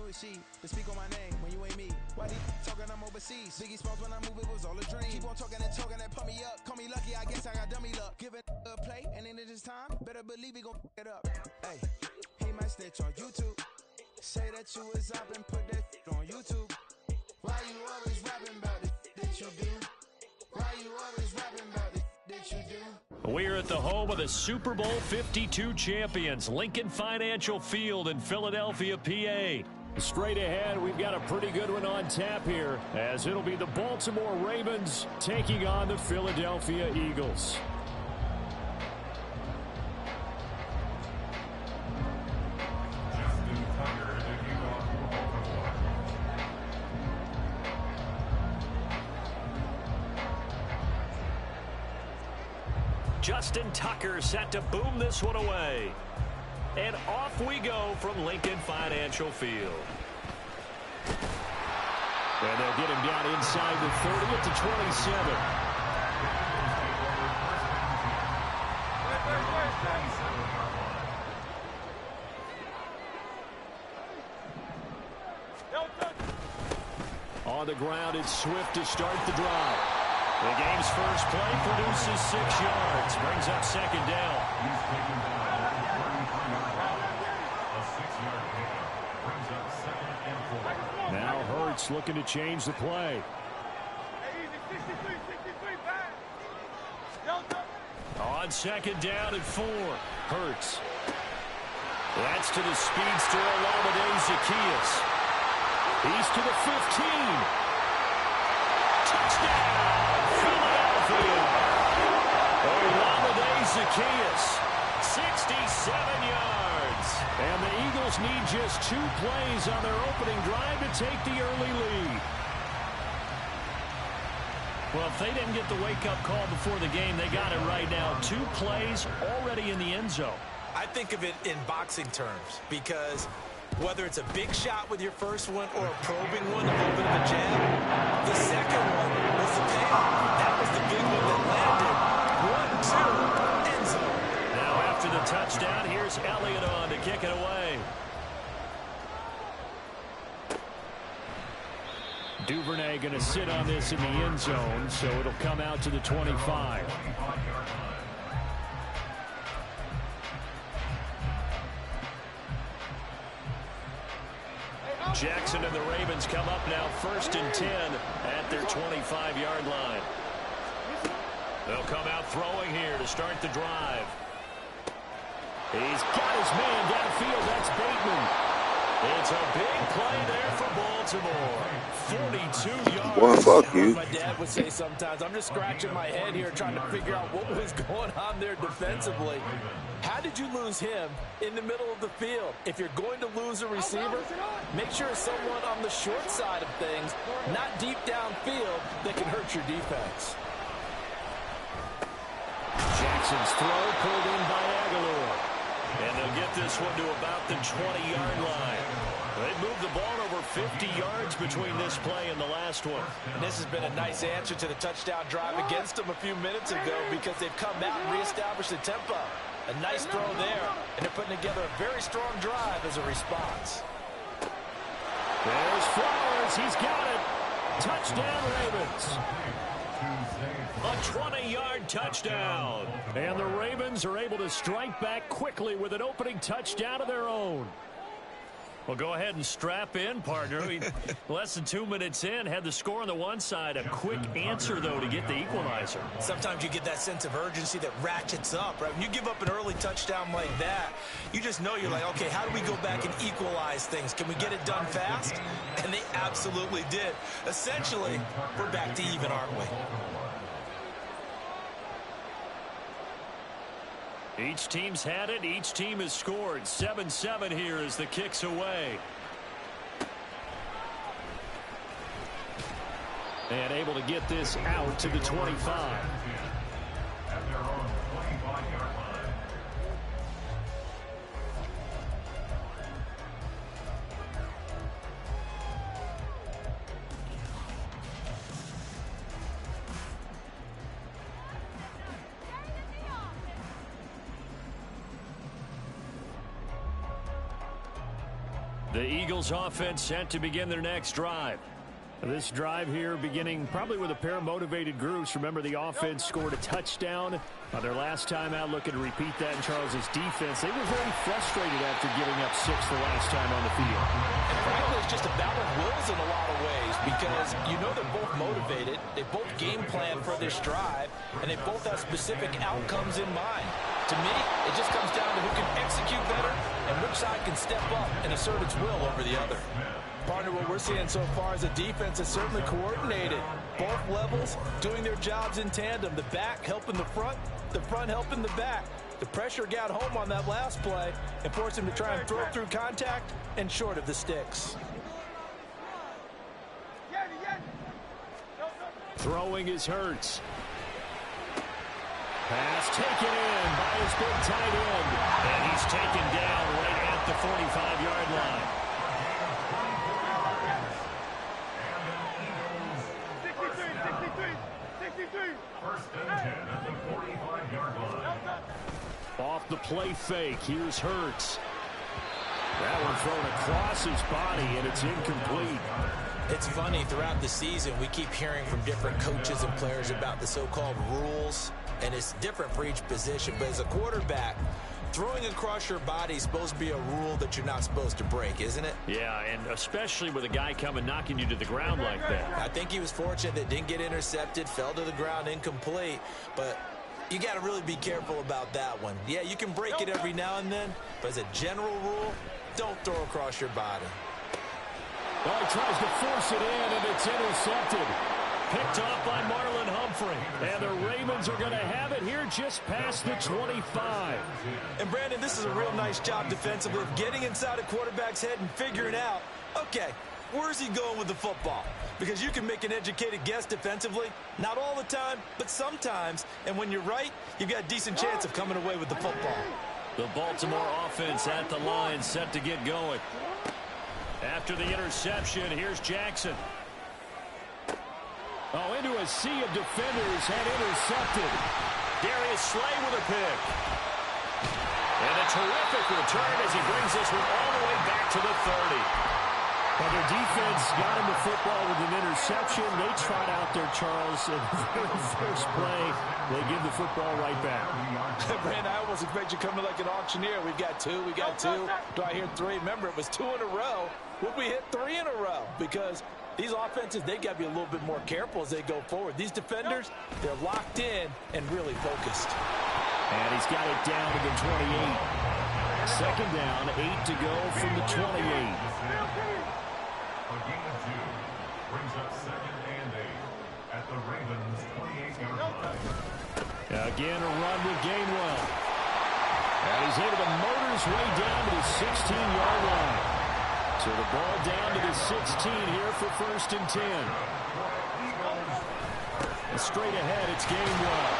knew it, she to speak on my name when you ain't me. Why they talking, I'm overseas. Biggie Smalls when I move, it was all a dream. Keep on talking, that pump me up. Call me lucky, I guess I got dummy luck. Give it a play, and then this time, better believe he gon' f it up. Hey, he might snitch on YouTube. Say that you was up and put that on YouTube. Why you always rapping about it that you do? Why you always rapping about it that you do? We're at the home of the Super Bowl 52 champions, Lincoln Financial Field in Philadelphia, PA. Straight ahead, we've got a pretty good one on tap here, as it'll be the Baltimore Ravens taking on the Philadelphia Eagles. Justin Tucker set to boom this one away. And off we go from Lincoln Financial Field. And they'll get him down inside the 30 at the 27. On the ground, it's Swift to start the drive. The game's first play produces 6 yards. Brings up second down. Now Hurts looking to change the play. On second down and 4. Hurts. That's to the speedster Olamide Zaccheaus. He's to the 15. Touchdown, Philadelphia. Olamide Zaccheaus, 67 yards. And the Eagles need just 2 plays on their opening drive to take the early lead. Well, if they didn't get the wake-up call before the game, they got it right now. 2 plays already in the end zone. I think of it in boxing terms because whether it's a big shot with your first one or a probing one, a little bit of a jab, the second one was the payoff. That was the big one that landed. 1-2, end zone. Now after the touchdown, here's Elliott on to kick it away. Duvernay going to sit on this in the end zone, so it'll come out to the 25. Jackson and the Ravens come up now 1st and 10 at their 25-yard line. They'll come out throwing here to start the drive. He's got his man downfield. That's Bateman. It's a big play there for Baltimore. 42 yards. Well, fuck you. My dad would say sometimes, I'm just scratching my head here trying to figure out what was going on there defensively. How did you lose him in the middle of the field? If you're going to lose a receiver, make sure it's someone on the short side of things, not deep downfield, that can hurt your defense. Jackson's throw pulled in by Aguilar. And they'll get this one to about the 20-yard line. They moved the ball over 50 yards between this play and the last one. And this has been a nice answer to the touchdown drive against them a few minutes ago because they've come out and reestablished the tempo. A nice throw there, and they're putting together a very strong drive as a response. There's Flowers. He's got it. Touchdown, Ravens. A 20-yard touchdown. And the Ravens are able to strike back quickly with an opening touchdown of their own. Well, go ahead and strap in, partner. Less than 2 minutes in, had the score on the one side. A quick answer, though, to get the equalizer. Sometimes you get that sense of urgency that ratchets up, right? When you give up an early touchdown like that, you just know you're like, okay, how do we go back and equalize things? Can we get it done fast? And they absolutely did. Essentially, we're back to even, aren't we? Each team's had it. Each team has scored. 7-7 here as the kick's away. And able to get this out to the 25. The Eagles offense set to begin their next drive. This drive here beginning probably with a pair of motivated groups. Remember, the offense scored a touchdown on their last time out, looking to repeat that in Charles's defense. They were very frustrated after giving up 6 the last time on the field. And frankly, it's just a battle of wills in a lot of ways because you know they're both motivated. They both game plan for this drive, and they both have specific outcomes in mind. To me, it just comes down to who can execute better and which side can step up and assert its will over the other. Partner, what we're seeing so far is a defense is certainly coordinated. Both levels doing their jobs in tandem. The back helping the front helping the back. The pressure got home on that last play and forced him to try and throw through contact and short of the sticks. Throwing is Hurts. Pass taken in by his big tight end. And he's taken down right at the 45-yard line. First and 10 at the 45-yard line. Off the play fake, here's Hurts. That one thrown across his body, and it's incomplete. It's funny, throughout the season, we keep hearing from different coaches and players about the so-called rules, and it's different for each position. But as a quarterback, throwing across your body is supposed to be a rule that you're not supposed to break, isn't it? Yeah, and especially with a guy coming knocking you to the ground like that. I think he was fortunate that didn't get intercepted, fell to the ground incomplete, but you got to really be careful about that one. Yeah, you can break it every now and then, but as a general rule, don't throw across your body. Well, he tries to force it in, and it's intercepted. Picked off by Marlon Humphrey. And the Ravens are going to have it here just past the 25. And, Brandon, this is a real nice job defensively of getting inside a quarterback's head and figuring out, okay, where's he going with the football? Because you can make an educated guess defensively. Not all the time, but sometimes. And when you're right, you've got a decent chance of coming away with the football. The Baltimore offense at the line, set to get going. After the interception, here's Jackson. Oh, into a sea of defenders, had intercepted. Darius Slay with a pick. And a terrific return as he brings this one all the way back to the 30. But their defense got him the football with an interception. They tried out there, Charles, in the very first play. They give the football right back. Brandon, I almost expect you coming like an auctioneer. We got two. Do I hear three? Remember, it was 2 in a row. Would we hit 3 in a row? Because these offenses, they got to be a little bit more careful as they go forward. These defenders, they're locked in and really focused. And he's got it down to the 28. Second down, 8 to go from the 28. A gain of 2 brings up 2nd and 8 at the Ravens' 28-yard line. Again, a run with Gainwell. And he's able to motor his way down to the 16-yard line. So the ball down to the 16 here for 1st and 10. And straight ahead, it's Gainwell.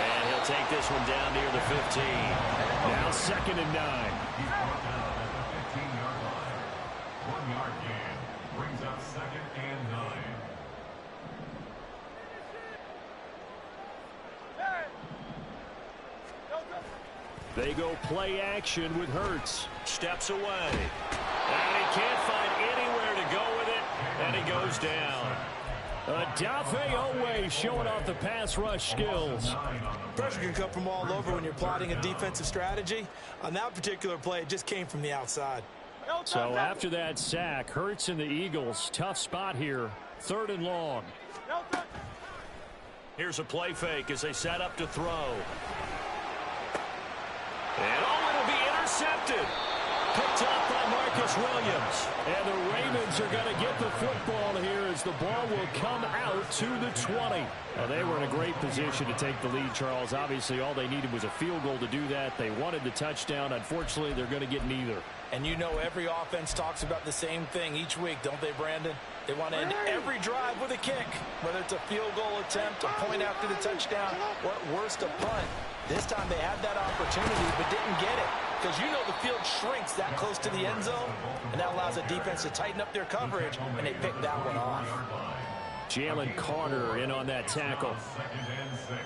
And he'll take this one down near the 15. Now 2nd and 9. He's brought down at the 15-yard line. 1-yard gain brings up 2nd and 9. They go play action with Hurts. Steps away. And he can't find anywhere to go with it. And he goes down. Odafe Oweh showing off the pass rush skills. Pressure can come from all over when you're plotting a defensive strategy. On that particular play, it just came from the outside. So after that sack, Hurts and the Eagles, tough spot here. 3rd and long. Here's a play fake as they set up to throw. And it'll be intercepted. Picked up by Marcus Williams. And the Ravens are going to get the football here as the ball will come out to the 20. Well, they were in a great position to take the lead, Charles. Obviously, all they needed was a field goal to do that. They wanted the touchdown. Unfortunately, they're going to get neither. And you know every offense talks about the same thing each week, don't they, Brandon? They want to end every drive with a kick, whether it's a field goal attempt, a point after the touchdown, or at worst, a punt. This time they had that opportunity but didn't get it because you know the field shrinks that close to the end zone, and that allows the defense to tighten up their coverage, and they picked that one off. Jalen Carter in on that tackle. 2nd and 6.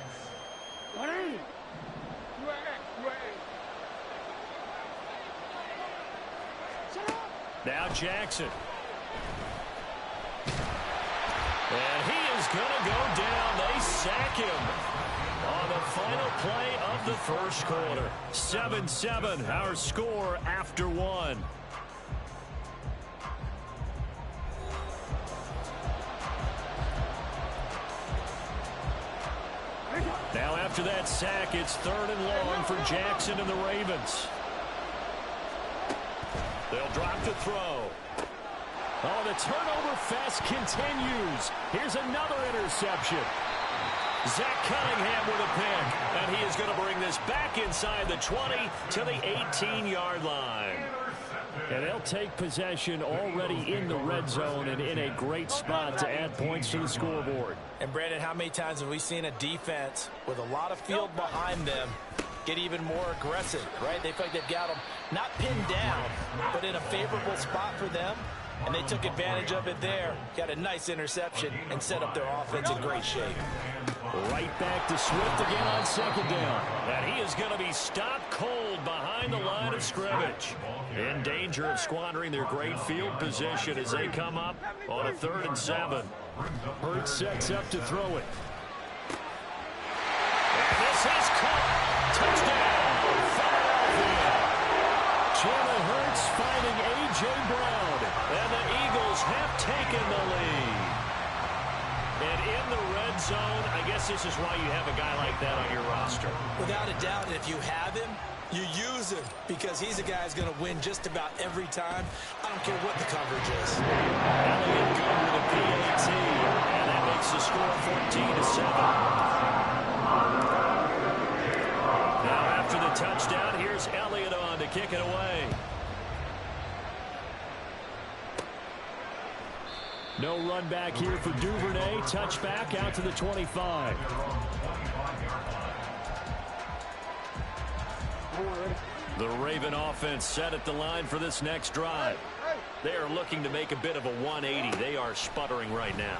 Now Jackson. And he is going to go down. They sack him on the final play of the first quarter. 7-7, our score after one. Now after that sack, it's 3rd and long for Jackson and the Ravens. They'll drop to throw. Oh, the turnover fest continues. Here's another interception. Zach Cunningham with a pick, and he is going to bring this back inside the 20 to the 18-yard line. And they'll take possession already in the red zone and in a great spot to add points to the scoreboard. And, Brandon, how many times have we seen a defense with a lot of field behind them get even more aggressive, right? They feel like they've got them not pinned down, but in a favorable spot for them. And they took advantage of it there. Got a nice interception and set up their offense in great shape. Right back to Swift again on 2nd down. And he is going to be stopped cold behind the line of scrimmage. In danger of squandering their great field position as they come up on a 3rd and 7. Hurts sets up to throw it. And this is caught. Touchdown. Philadelphia. Jalen Hurts finding A.J. Brown. And the Eagles have taken the lead. And in the red zone, I guess this is why you have a guy like that on your roster. Without a doubt, if you have him, you use him because he's a guy who's going to win just about every time. I don't care what the coverage is. Elliott good with a PAT, and that makes the score 14-7. Now after the touchdown, here's Elliott on to kick it away. No run back here for Duvernay. Touchback out to the 25. The Raven offense set at the line for this next drive. They are looking to make a bit of a 180. They are sputtering right now.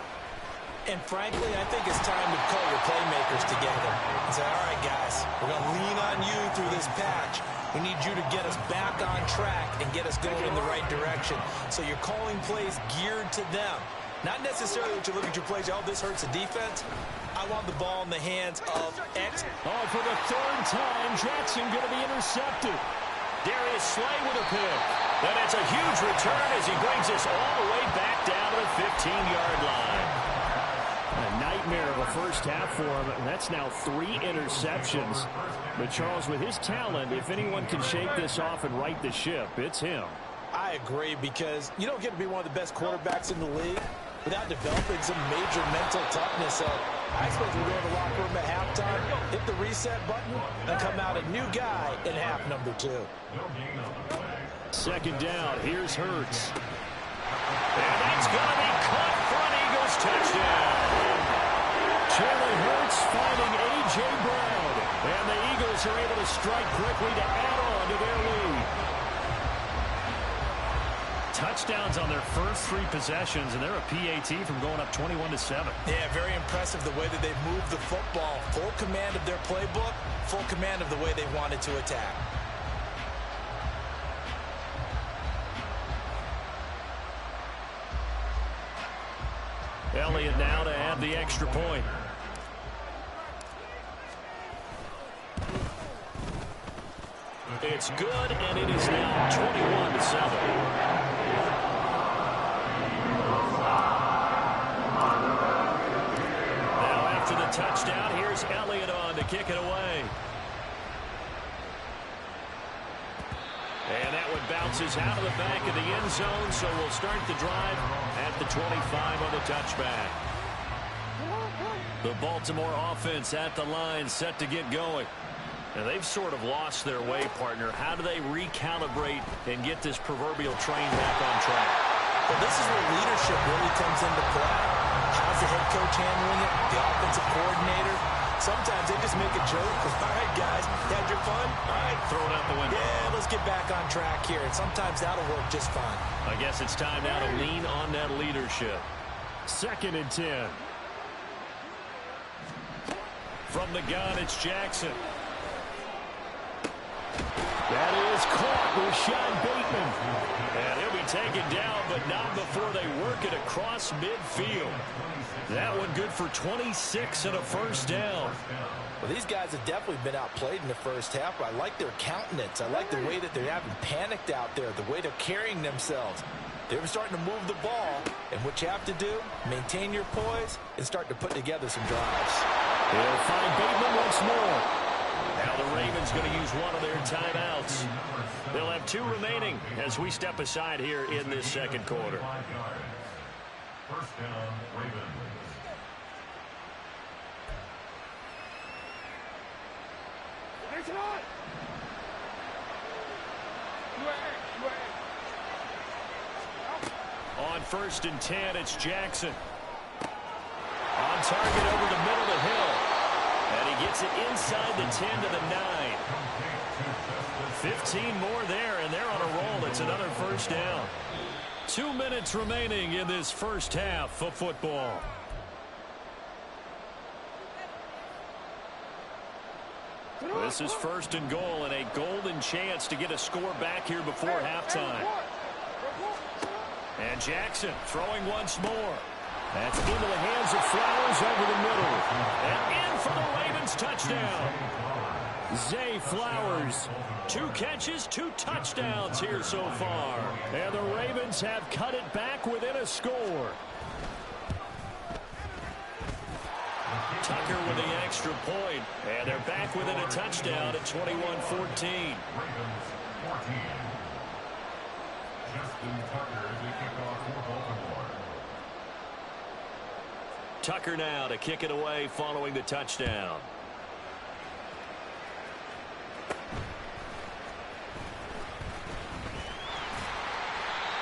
And frankly, I think it's time to call your playmakers together and say, all right, guys, we're going to lean on you through this patch. We need you to get us back on track and get us going in the right direction. So you're calling plays geared to them. Not necessarily that you look at your plays, oh, this hurts the defense. I want the ball in the hands of X. Oh, for the 3rd time, Jackson going to be intercepted. Darius Slay with a pick. And it's a huge return as he brings us all the way back down to the 15-yard line. A nightmare of a first half for him, and that's now 3 interceptions. But Charles, with his talent, if anyone can shake this off and right the ship, it's him. I agree, because you don't get to be one of the best quarterbacks in the league without developing some major mental toughness. So I expect we'll go to the locker room at halftime, hit the reset button, and come out a new guy in half number 2. 2nd down, here's Hurts. And that's going to be caught for an Eagles touchdown. Jalen Hurts finding A.J. Brown. And the Eagles are able to strike quickly to add on to their lead. Touchdowns on their first 3 possessions, and they're a PAT from going up 21-7. Yeah, very impressive the way that they've moved the football. Full command of their playbook, full command of the way they wanted to attack. Elliott now to add the extra point. It's good, and it is now 21-7. Touchdown. Here's Elliott on to kick it away. And that one bounces out of the back of the end zone, so we'll start the drive at the 25 on the touchback. The Baltimore offense at the line, set to get going. And they've sort of lost their way, partner. How do they recalibrate and get this proverbial train back on track? Well, this is where leadership really comes into play. How's the head coach handling it? The offensive coordinator? Sometimes they just make a joke. All right, guys, had your fun? All right, throw it out the window. Yeah, let's get back on track here. And sometimes that'll work just fine. I guess it's time now to lean on that leadership. 2nd and 10. From the gun, it's Jackson. That is caught with Sean Bateman. And he'll be taken down, but not before they work it across midfield. That one good for 26 and a first down. Well, these guys have definitely been outplayed in the first half, but I like their countenance. I like the way that they haven't panicked out there, the way they're carrying themselves. They're starting to move the ball, and what you have to do, maintain your poise and start to put together some drives. He'll find Bateman once more. Now the Ravens going to use one of their timeouts. They'll have 2 remaining as we step aside here in this second quarter. First down, Ravens. On 1st and 10, it's Jackson. On target over the middle to Hill. And he gets it inside the 10 to the 9. 15 more there, and they're on a roll. It's another first down. 2 minutes remaining in this first half of football. This is 1st and goal, and a golden chance to get a score back here before halftime. And Jackson throwing once more. That's into the hands of Flowers over the middle. And in for the Ravens touchdown. Zay Flowers. 2 catches, 2 touchdowns here so far. And the Ravens have cut it back within a score. Tucker with the extra point. And they're back within a touchdown at 21-14. Ravens 14. Justin Tucker as they kick off for Baltimore. Tucker now to kick it away following the touchdown.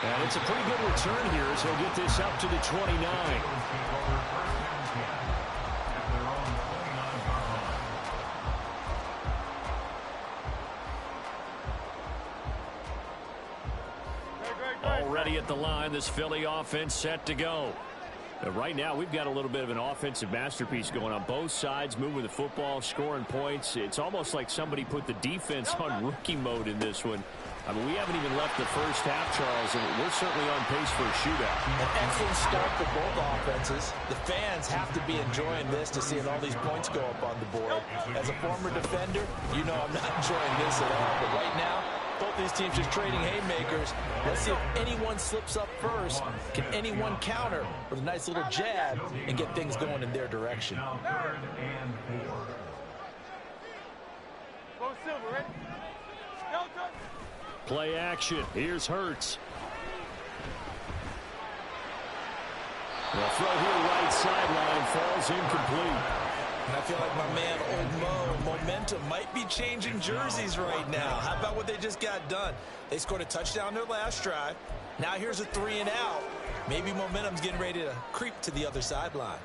And it's a pretty good return here as he'll get this up to the 29. Already at the line, this Philly offense set to go. Right now, we've got a little bit of an offensive masterpiece going on. Both sides moving the football, scoring points. It's almost like somebody put the defense on rookie mode in this one. I mean, we haven't even left the first half, Charles, and we're certainly on pace for a shootout. An excellent start for both offenses. The fans have to be enjoying this to seeing all these points go up on the board. As a former defender, you know I'm not enjoying this at all. But right now, both these teams just trading haymakers. Let's see if anyone slips up first. Can anyone counter with a nice little jab and get things going in their direction? Now 3rd and 4. Go Silver, ready? Play action. Here's Hurts. The throw here right sideline falls incomplete. And I feel like my man, Old Mo, momentum might be changing jerseys right now. How about what they just got done? They scored a touchdown their last drive. Now here's a 3 and out. Maybe momentum's getting ready to creep to the other sideline.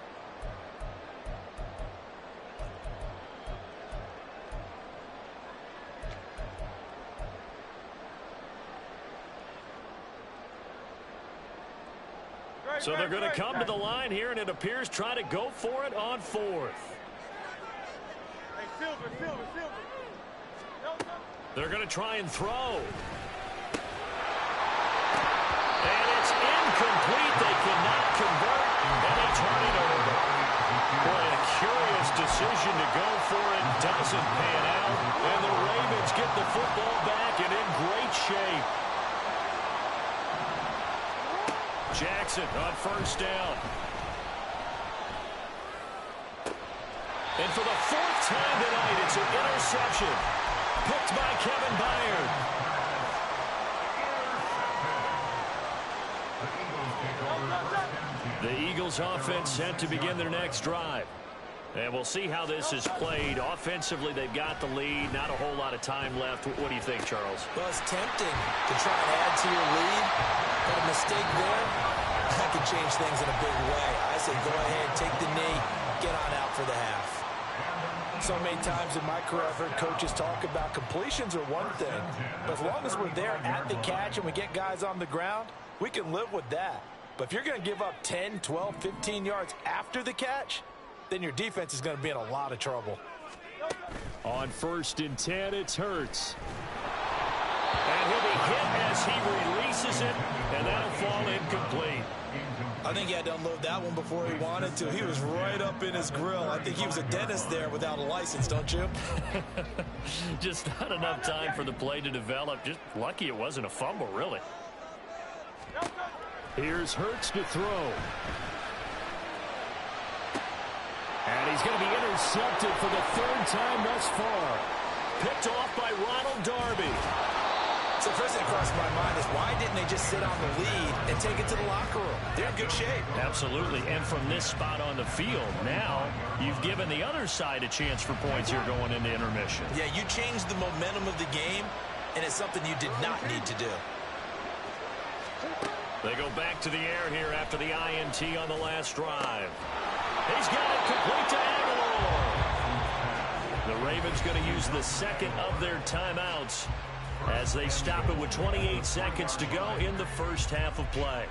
So they're going to come to the line here, and it appears try to go for it on 4th. Hey, Silver. They're going to try and throw. And it's incomplete. They cannot convert, and they turn it over. Boy, a curious decision to go for it doesn't pan out. And the Ravens get the football back and in great shape. Jackson on 1st down. And for the 4th time tonight, it's an interception. Picked by Kevin Byard. The Eagles offense set to begin their next drive. And we'll see how this is played. Offensively, they've got the lead. Not a whole lot of time left. What do you think, Charles? Well, it's tempting to try and add to your lead. But a mistake there, that could change things in a big way. I say go ahead, take the knee, get on out for the half. So many times in my career, I've heard coaches talk about completions are one thing. But as long as we're there at the catch and we get guys on the ground, we can live with that. But if you're going to give up 10, 12, 15 yards after the catch, then your defense is going to be in a lot of trouble. On 1st and 10, it's Hurts. And he'll be hit as he releases it, and that'll fall incomplete. I think he had to unload that one before he wanted to. He was right up in his grill. I think he was a dentist there without a license, don't you? Just not enough time for the play to develop. Just lucky it wasn't a fumble, really. Here's Hurts to throw. And he's going to be intercepted for the 3rd time thus far. Picked off by Ronald Darby. So first thing that crossed my mind is why didn't they just sit on the lead and take it to the locker room? They're in good shape. Absolutely. And from this spot on the field, now you've given the other side a chance for points here going into intermission. Yeah, you changed the momentum of the game, and it's something you did not need to do. They go back to the air here after the INT on the last drive. He's got it complete to Aguilar. The Ravens going to use the second of their timeouts as they stop it with 28 seconds to go in the first half of play.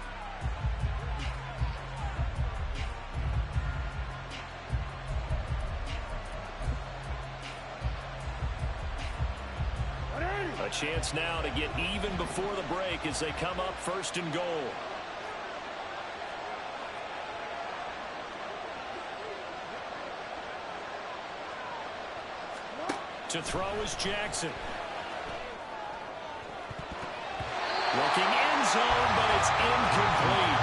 A chance now to get even before the break as they come up 1st and goal. To throw is Jackson. Looking end zone, but it's incomplete.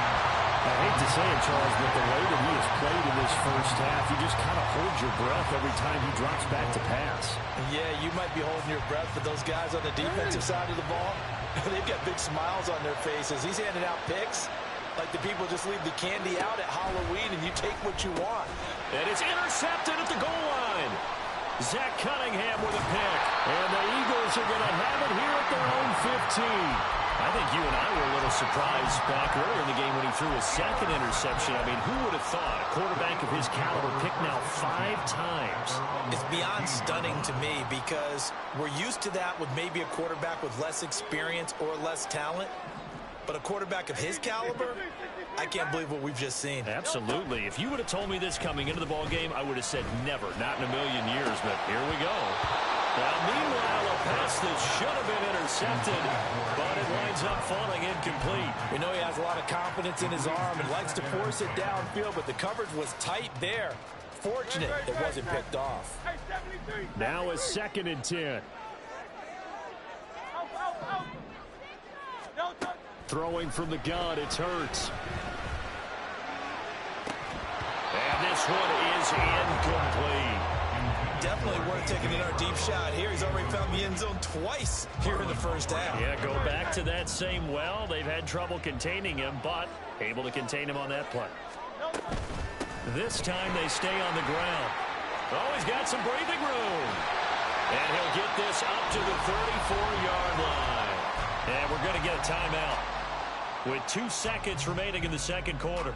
I hate to say it, Charles, but the way that he has played in this first half, you just kind of hold your breath every time he drops back to pass. Yeah, you might be holding your breath, but those guys on the defensive side of the ball, they've got big smiles on their faces. He's handing out picks like the people just leave the candy out at Halloween and you take what you want. And it's intercepted at the goal line. Zach Cunningham with a pick. And the Eagles are going to have it here at their own 15. I think you and I were a little surprised back earlier in the game when he threw his 2nd interception. I mean, who would have thought a quarterback of his caliber picked now 5 times? It's beyond stunning to me because we're used to that with maybe a quarterback with less experience or less talent. But a quarterback of his caliber, I can't believe what we've just seen. Absolutely. If you would have told me this coming into the ball game, I would have said never, not in a million years. But here we go. Now, meanwhile, a pass that should have been intercepted, but it winds up falling incomplete. We know he has a lot of confidence in his arm and likes to force it downfield, but the coverage was tight there. Fortunate it wasn't picked off. Now a 2nd and 10. Throwing from the gun, it's Hurts. And this one is incomplete. Definitely worth taking another deep shot here. He's already found the end zone twice here in the first half. Yeah, go back to that same well. They've had trouble containing him, but able to contain him on that play. This time they stay on the ground. Oh, he's got some breathing room. And he'll get this up to the 34-yard line. And we're going to get a timeout with 2 seconds remaining in the 2nd quarter.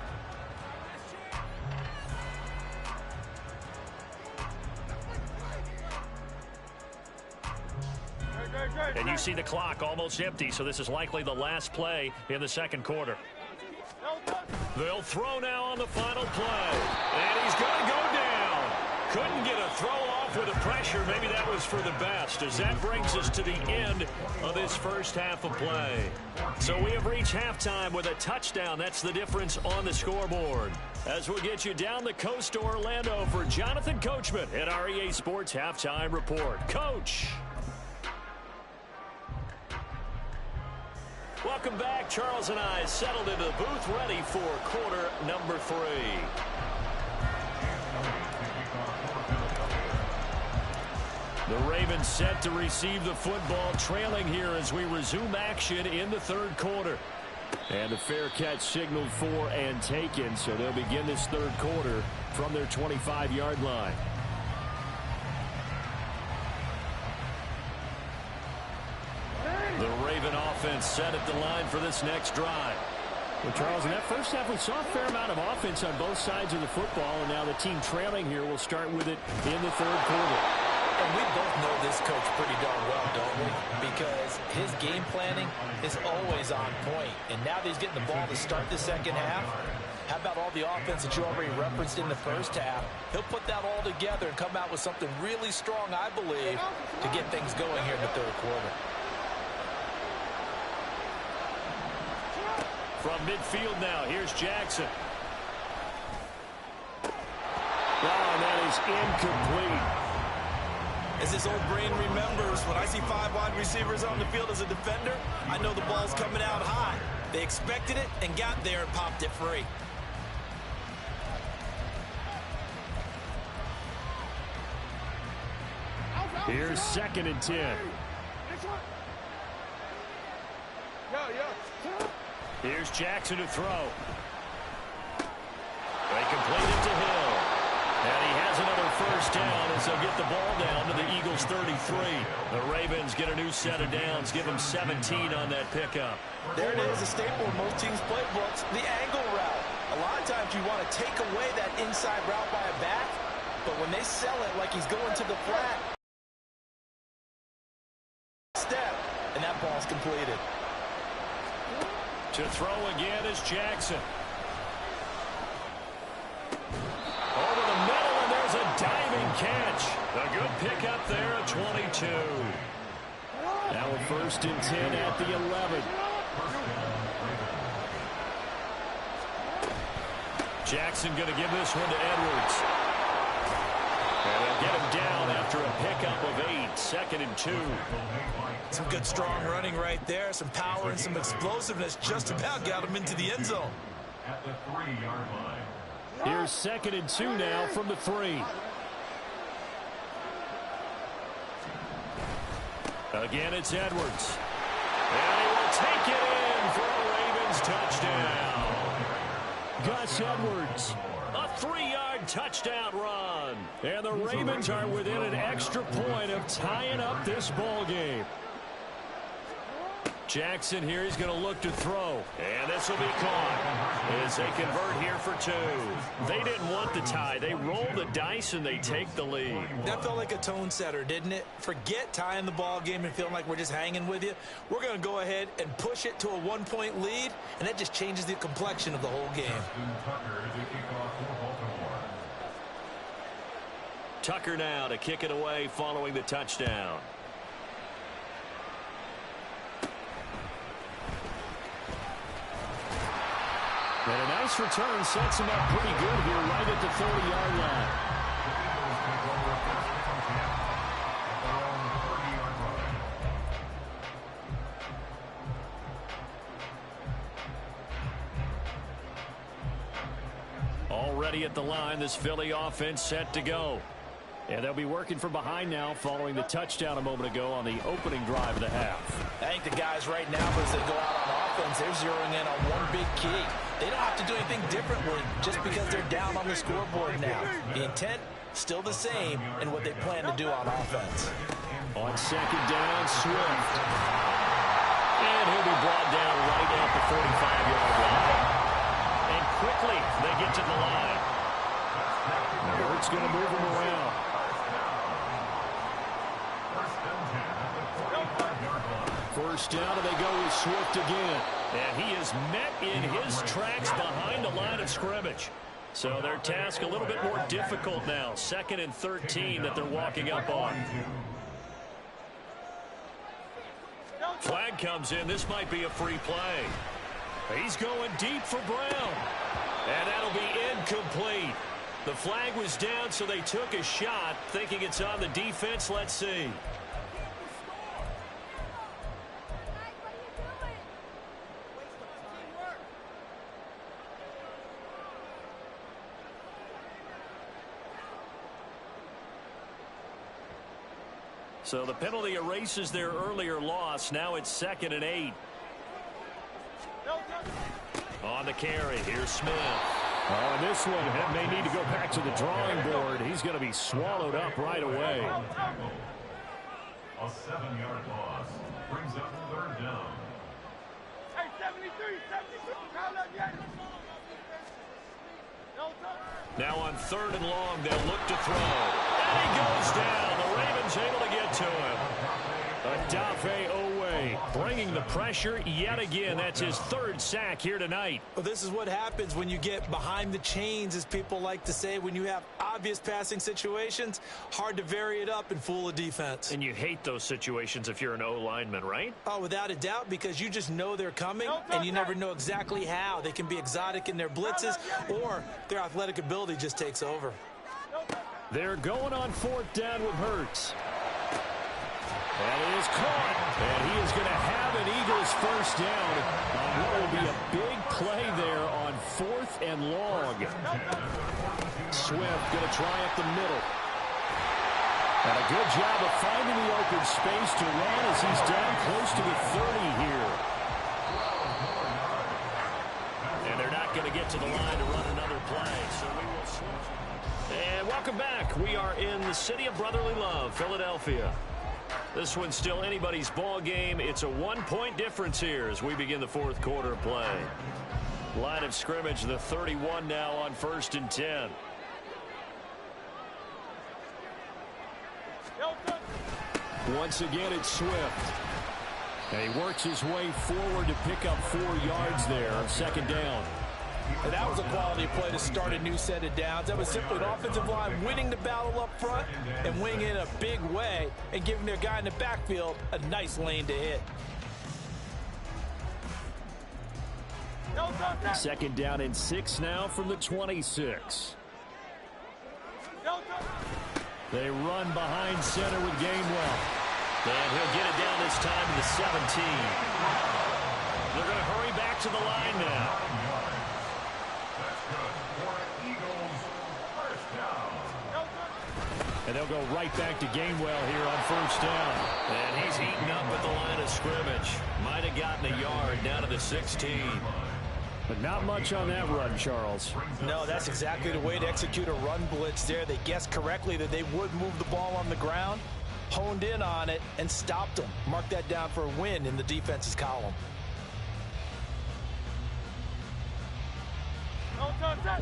And you see the clock almost empty, so this is likely the last play in the 2nd quarter. They'll throw now on the final play. And he's going to go down. Couldn't get a throw off with the pressure. Maybe that was for the best, as that brings us to the end of this first half of play. So we have reached halftime with a touchdown. That's the difference on the scoreboard. As we'll get you down the coast to Orlando for Jonathan Coachman at our EA Sports Halftime Report. Coach. Welcome back. Charles and I settled into the booth ready for quarter number 3. The Ravens set to receive the football, trailing here as we resume action in the 3rd quarter. And a fair catch signaled for and taken, so they'll begin this 3rd quarter from their 25-yard line. The Raven offense set at the line for this next drive. Well, Charles, in that first half, we saw a fair amount of offense on both sides of the football, and now the team trailing here will start with it in the 3rd quarter. And we both know this coach pretty darn well, don't we? Because his game planning is always on point. And now that he's getting the ball to start the 2nd half, How about all the offense that you already referenced in the first half? He'll put that all together and come out with something really strong, I believe, to get things going here in the third quarter. From midfield now, here's Jackson. Oh, that is incomplete. As his old brain remembers, when I see 5 wide receivers on the field as a defender, I know the ball's coming out high. They expected it and got there and popped it free. Here's 2nd and 10. Here's Jackson to throw. They complete it to Hill. And he has another first down as they'll get the ball down to the Eagles' 33. The Ravens get a new set of downs, give them 17 on that pickup. There it is, a staple in most teams' playbooks, the angle route. A lot of times you want to take away that inside route by a back, but when they sell it like he's going to the flat step, and that ball's completed. To throw again is Jackson. Over the middle, and there's a diving catch. A good pickup there at 22. Now a 1st and 10 at the 11. Jackson going to give this one to Edwards. And they'll get him down after a pickup of 8. 2nd and 2. Some good strong running right there. Some power and some explosiveness just about got him into the end zone. At the 3-yard line. Here's 2nd and 2 now from the 3. Again, it's Edwards. And he will take it in for a Ravens touchdown. Gus Edwards, a 3-yard touchdown run. And the Ravens are within an extra point of tying up this ball game. Jackson here, he's going to look to throw. And this will be caught as they convert here for 2. They didn't want the tie. They roll the dice and they take the lead. That felt like a tone setter, didn't it? Forget tying the ball game and feeling like we're just hanging with you. We're going to go ahead and push it to a 1-point lead, and that just changes the complexion of the whole game. Tucker now to kick it away following the touchdown. And a nice return sets him up pretty good here right at the 30-yard line. Already at the line, this Philly offense set to go. And they'll be working from behind now following the touchdown a moment ago on the opening drive of the half. I think the guys right now, as they go out on offense, they're zeroing in on one big key. They don't have to do anything differently just because they're down on the scoreboard now. The intent, still the same in what they plan to do on offense. On 2nd down, Swift. And he'll be brought down right at the 45-yard line. And quickly, they get to the line. Hurts going to move him around. First down, and they go with Swift again. And he is met in his tracks behind the line of scrimmage. So their task a little bit more difficult now. 2nd and 13 that they're walking up on. Flag comes in. This might be a free play. He's going deep for Brown. And that'll be incomplete. The flag was down, so they took a shot, thinking it's on the defense. Let's see. So the penalty erases their earlier loss. Now it's 2nd and 8. On the carry, here's Smith. Oh, and this one may need to go back to the drawing board. He's going to be swallowed up right away. A 7-yard loss brings up 3rd down. Hey, 73, 73. Count up yet? Now on 3rd and long, they'll look to throw. And he goes down. The Ravens able to get to him. Odafe Owe away, bringing the pressure yet again. That's his third sack here tonight. Well, this is what happens when you get behind the chains, as people like to say. When you have obvious passing situations, hard to vary it up and fool a defense. And you hate those situations if you're an O-lineman, right? Oh, without a doubt, because you just know they're coming, and you never know exactly how. They can be exotic in their blitzes, or their athletic ability just takes over. They're going on fourth down with Hurts. And it is caught. And he is going to have an Eagles first down on what will be a big play there on fourth and long. Swift going to try up the middle. And a good job of finding the open space to run as he's down close to the 30 here. And they're not going to get to the line to run another play, so we will switch. And welcome back. We are in the city of brotherly love, Philadelphia. This one's still anybody's ball game. It's a 1-point difference here as we begin the fourth quarter play. Line of scrimmage, the 31 now on 1st and 10. Once again, it's Swift. And he works his way forward to pick up 4 yards there on 2nd down. And that was a quality play to start a new set of downs. That was simply an offensive line winning the battle up front and winning in a big way and giving their guy in the backfield a nice lane to hit. 2nd down and 6 now from the 26. They run behind center with Gainwell. And he'll get it down this time to the 17. They're going to hurry back to the line now. And they'll go right back to Gainwell here on 1st down. And he's eaten up at the line of scrimmage. Might have gotten a yard down to the 16. But not much on that run, Charles. No, that's exactly the way to execute a run blitz there. They guessed correctly that they would move the ball on the ground, honed in on it, and stopped them. Mark that down for a win in the defense's column.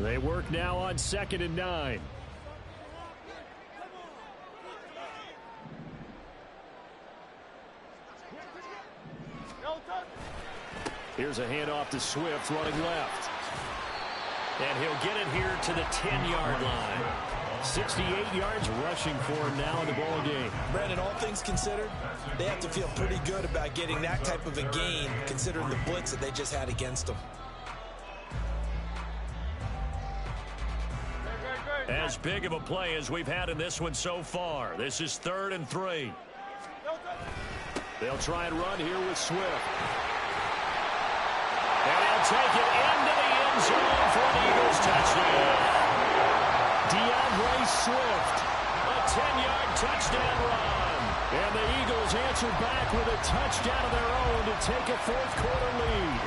They work now on 2nd and 9. Here's a handoff to Swift running left. And he'll get it here to the 10-yard line. 68 yards rushing for him now in the ball game. Brandon, all things considered, they have to feel pretty good about getting that type of a gain considering the blitz that they just had against them. As big of a play as we've had in this one so far. This is 3rd and 3. They'll try and run here with Swift. And he'll take it into the end zone for an Eagles touchdown. DeAndre Swift, a 10-yard touchdown run. And the Eagles answer back with a touchdown of their own to take a fourth quarter lead.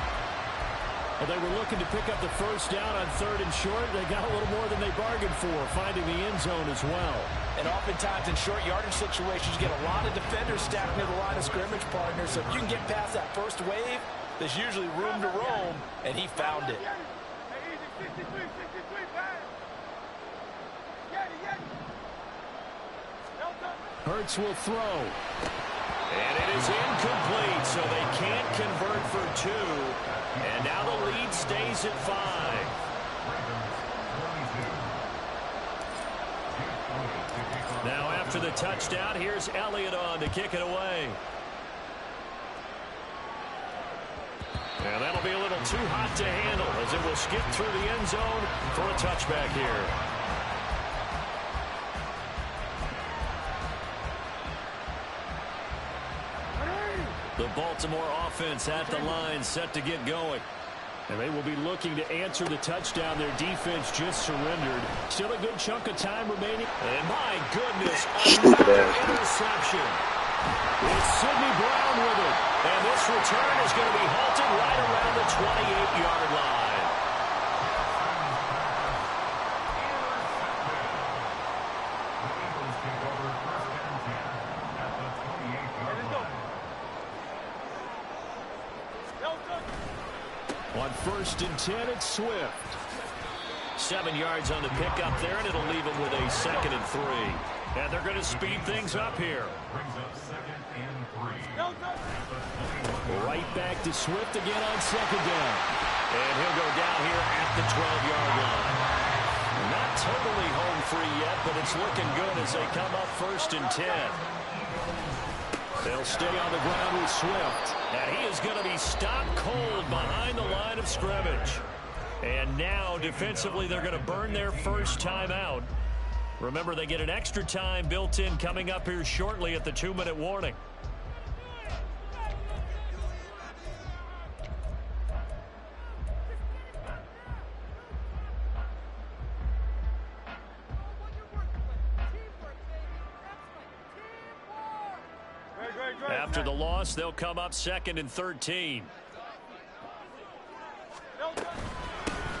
Well, they were looking to pick up the first down on 3rd and short. They got a little more than they bargained for, finding the end zone as well. And oftentimes in short yardage situations, you get a lot of defenders stacked near the line of scrimmage, partner. So if you can get past that first wave, there's usually room to roam, and he found it. Hurts will throw. And it is incomplete, so they can't convert for 2. And now the lead stays at 5. Now after the touchdown, here's Elliott on to kick it away. And that'll be a little too hot to handle as it will skip through the end zone for a touchback here. The Baltimore offense at the line, set to get going. And they will be looking to answer the touchdown. Their defense just surrendered. Still a good chunk of time remaining. And my goodness, another interception. It's Sidney Brown with it. And this return is going to be halted right around the 28-yard line. On 1st and 10, it's Swift. 7 yards on the pickup there, and it'll leave them with a 2nd and 3. And they're going to speed things up here. Brings up 2nd and 3. Right back to Swift again on 2nd down. And he'll go down here at the 12-yard line. Not totally home free yet, but it's looking good as they come up 1st and 10. They'll stay on the ground with Swift. And he is going to be stopped cold behind the line of scrimmage. And now, defensively, they're going to burn their first timeout. Remember, they get an extra time built in coming up here shortly at the 2-minute warning. After the loss, they'll come up 2nd and 13.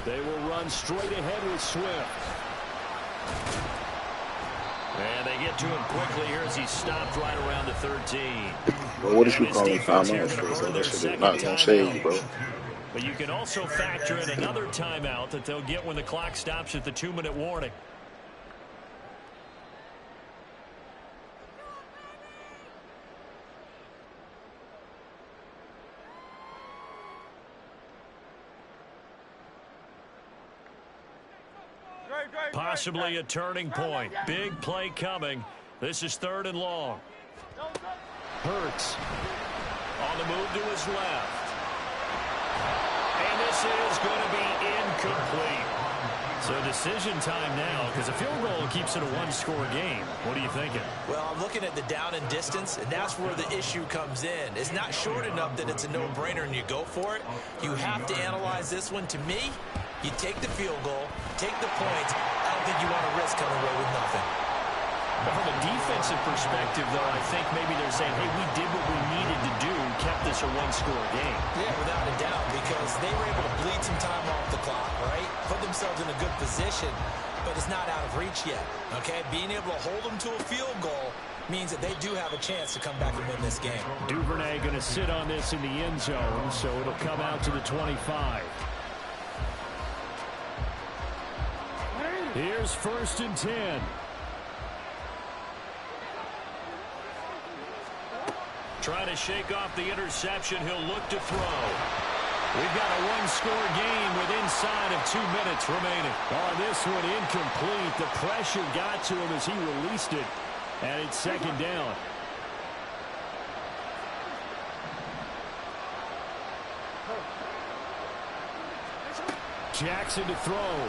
They will run straight ahead with Swift. And they get to him quickly here as he's stopped right around the 13. Well, what did you call me 5 minutes for? So that shit is not going to save you, bro. But you can also factor in another timeout that they'll get when the clock stops at the 2-minute warning. Possibly a turning point. Big play coming. This is 3rd and long. Hurts on the move to his left. And this is going to be incomplete. So decision time now, because a field goal keeps it a 1-score game. What are you thinking? Well, I'm looking at the down and distance, and that's where the issue comes in. It's not short enough that it's a no-brainer and you go for it. You have to analyze this one. To me, you take the field goal, take the points. I don't think you want to risk coming away with nothing. But from a defensive perspective, though, I think maybe they're saying, hey, we did what we needed to do, kept this a 1-score game. Yeah, without a doubt, because they were able to bleed some time off the clock, right? Put themselves in a good position, but it's not out of reach yet, okay? Being able to hold them to a field goal means that they do have a chance to come back and win this game. Duvernay going to sit on this in the end zone, so it'll come out to the 25. Here's 1st and 10. Trying to shake off the interception. He'll look to throw. We've got a 1-score game with inside of 2 minutes remaining. On this one, incomplete. The pressure got to him as he released it. And it's 2nd down. Jackson to throw.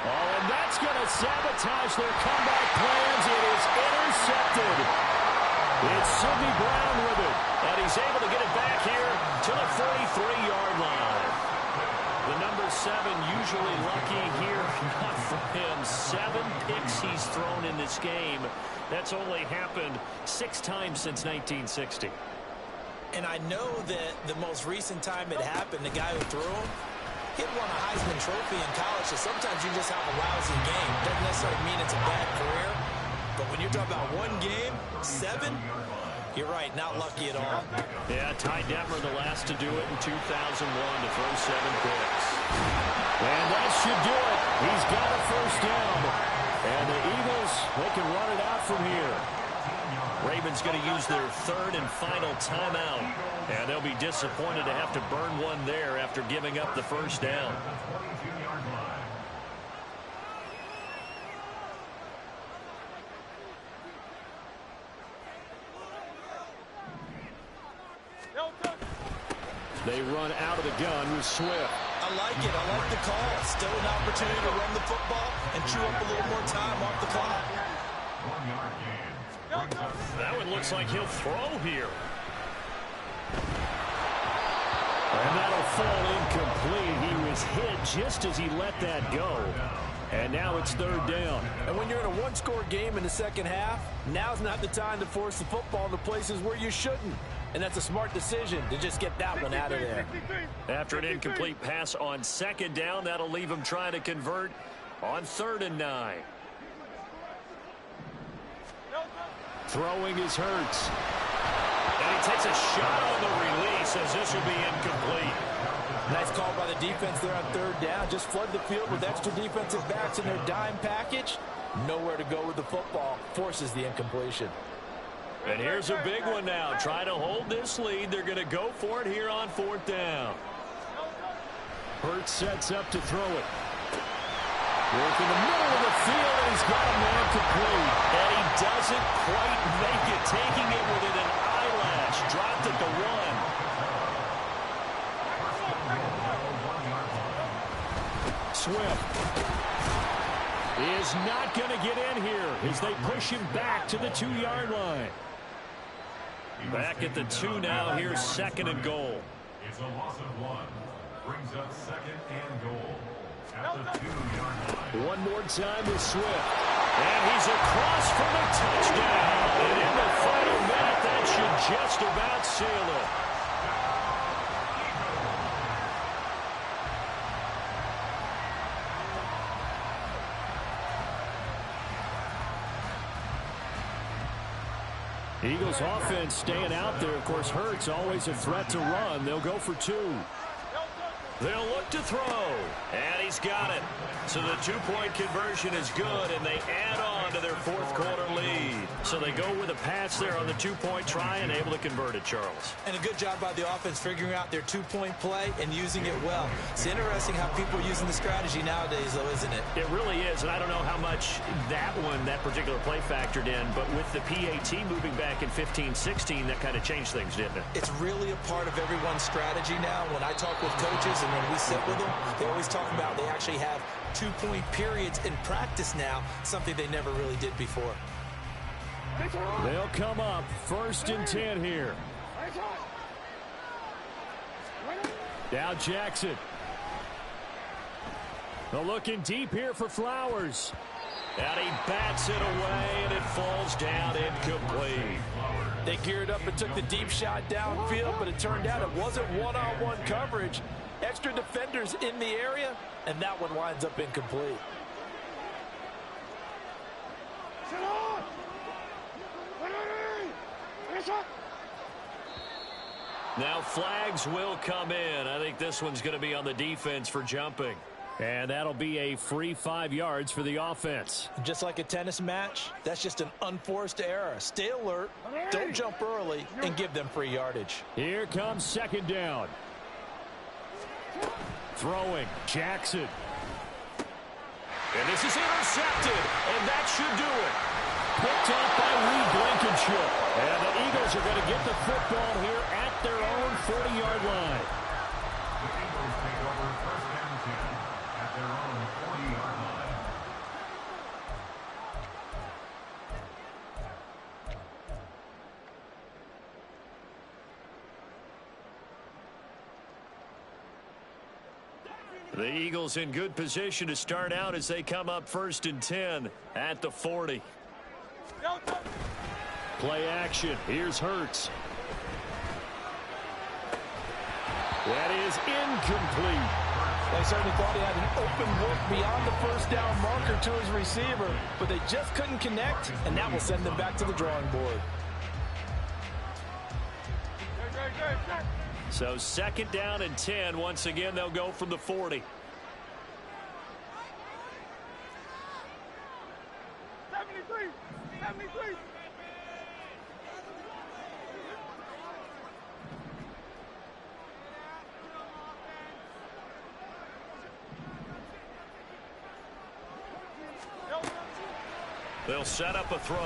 Oh, and that's going to sabotage their comeback plans. It is intercepted. It's Sidney Brown with it. And he's able to get it back here to the 43-yard line. The number 7 usually lucky here. Not for him. 7 picks he's thrown in this game. That's only happened 6 times since 1960. And I know that the most recent time it happened, the guy who threw him, he won a Heisman Trophy in college, so sometimes you just have a lousy game. Doesn't necessarily mean it's a bad career, but when you're talking about 1 game, 7, you're right, not lucky at all. Yeah, Ty Detmer the last to do it in 2001 to throw 7 picks. And that should do it. He's got a 1st down. And the Eagles, they can run it out from here. Ravens going to use their 3rd and final timeout. And they'll be disappointed to have to burn one there after giving up the 1st down. They run out of the gun with Swift. I like it. I like the call. Still an opportunity to run the football and chew up a little more time off the clock. That one looks like he'll throw here. And that'll fall incomplete. He was hit just as he let that go. And now it's 3rd down. And when you're in a 1-score game in the second half, now's not the time to force the football into places where you shouldn't. And that's a smart decision to just get that one out of there. After an incomplete pass on 2nd down, that'll leave him trying to convert on 3rd and 9. Throwing is Hurts. And he takes a shot on the release as this will be incomplete. Nice call by the defense there on third down. Just flood the field with extra defensive backs in their dime package. Nowhere to go with the football. Forces the incompletion. And here's a big one now. Trying to hold this lead. They're going to go for it here on fourth down. Hurts sets up to throw it. Work in the middle of the field, and he's got a man complete. And he doesn't quite make it, taking it within an eyelash. Dropped at the 1. Swift is not going to get in here as they push him back to the 2-yard line. Back at the 2 now. Here's second and goal. It's a loss of 1. Brings up second and goal at the 2-yard line. One more time with Swift. And he's across for the touchdown. And in the final minute, that should just about seal it. Eagles offense staying out there. Of course, Hurts always a threat to run. They'll go for 2. They'll look to throw. And he's got it. So the 2-point conversion is good, and they add on to their fourth quarter lead. So they go with a pass there on the 2-point try and able to convert it, Charles. And a good job by the offense figuring out their 2-point play and using it well. It's interesting how people are using the strategy nowadays, though, isn't it? It really is, and I don't know how much that particular play factored in, but with the PAT moving back in 15-16, that kind of changed things, didn't it? It's really a part of everyone's strategy now. When I talk with coaches and when we sit with them, they always talk about they actually have 2-point periods in practice now, something they never really did before. They'll come up 1st and 10 here. Now Jackson. They're looking deep here for Flowers. And he bats it away, and it falls down incomplete. They geared up and took the deep shot downfield, but it turned out it wasn't one-on-one coverage. Extra defenders in the area, and that one winds up incomplete. Now flags will come in. I think this one's going to be on the defense for jumping. And that'll be a free 5 yards for the offense. Just like a tennis match, that's just an unforced error. Stay alert, don't jump early, and give them free yardage. Here comes second down. Throwing, Jackson. And this is intercepted, and that should do it. Picked up by Lee Blankenship. And the Eagles are going to get the football here at their own 40-yard line. The Eagles take over 1st and 10 at their own 40-yard line. The Eagles in good position to start out as they come up 1st and 10 at the 40. Play action. Here's Hurts. That is incomplete. They certainly thought he had an open look beyond the first down marker to his receiver, but they just couldn't connect, and that will send them back to the drawing board. So 2nd down and 10. Once again, they'll go from the 40. 73. They'll set up a throw.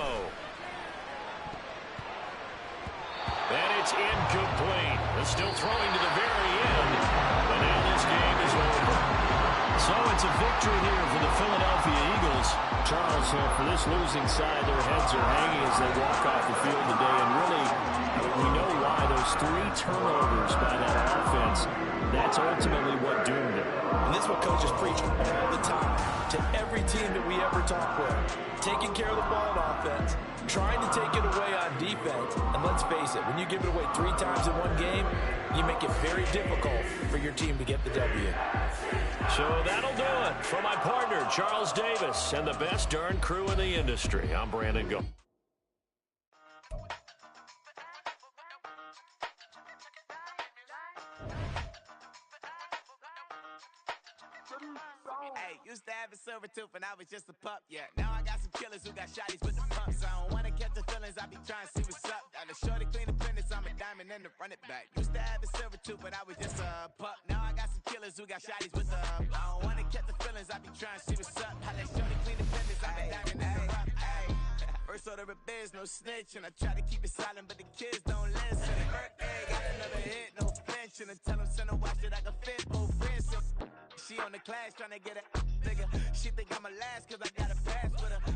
And it's incomplete. They're still throwing to the very end. But now this game is over. So it's a victory here for the Philadelphia Eagles. Charles, for this losing side, their heads are hanging as they walk off the field today. And really, we know why. Those 3 turnovers by that offense, that's ultimately what doomed it. And this is what coaches preach all the time to every team that we ever talk with. Taking care of the ball on offense, trying to take it away on defense. And let's face it, when you give it away 3 times in one game, you make it very difficult for your team to get the W. So that'll do it for my partner, Charles Davis, and the best darn crew in the industry. I'm Brandon Go. Hey, used to have a silver tooth and I was just a pup, yeah. Now I got some killers who got shotties with the pumps. I don't wanna catch the feelings, I be trying to see what's up. Got a shorty clean the fitness, I'm a diamond and to run it back. Used to have a silver tooth, but I was just a pup. Now I got some killers who got shotties with the I don't wanna catch the feelings, I be trying to see what's up. How that shorty clean the fitness, I'm a diamond and to run it. First order of biz, no snitch, and I try to keep it silent, but the kids don't listen. Birthday, got another hit, no flinch, and I tell them send a watch that I can fit both wrists. She on the class trying to get a nigga. She think I'm a last cause I got a pass with her.